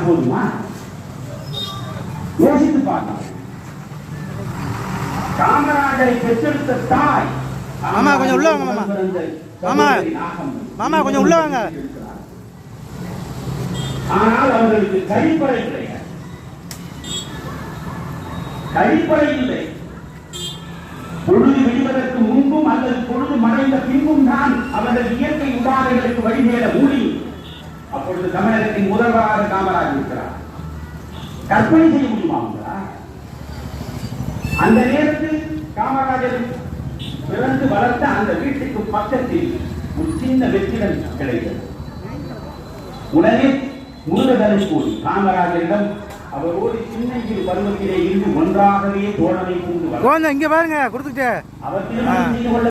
போதுமா? யோசித்து பார்க்கலாம். காமராஜரை பெற்றெடுத்த தாய் மாமா கொஞ்சம் உள்ள வாங்க மாமா. மாமா மாமா கொஞ்சம் உள்ள வாங்க. ஆனால் அவர்களுக்கு கழிப்பறை கிடையாது. கழிப்பறை இல்லை. பொழுது விடுவதற்கு முன்பும் அல்லது பொழுது மறைந்த பின்பும் தான் அவர்கள் இயற்கை உபாதைகளுக்கு வழிநேர முடியும். அப்பொழுது தமிழகத்தின் முதல்வராக காமராஜ் இருக்கிறார். கற்பனை செய்ய முடியுமா? அந்த நேரத்தில் காமராஜர் பிறந்து வளர்த்த அந்த வீட்டுக்கு பக்கத்தில் ஒரு சின்ன வெற்றிடம் கிடைத்தது. உடனே முருகதனுக்கு கூடி காமராஜரிடம் அவரோடு சின்னஞ்சிறு பருவத்திலே இருந்து ஒன்றாகவே தோழமை கொண்டு இங்க பாருங்க கொடுத்துட்டு அவர் திருமணம் செய்து கொள்ள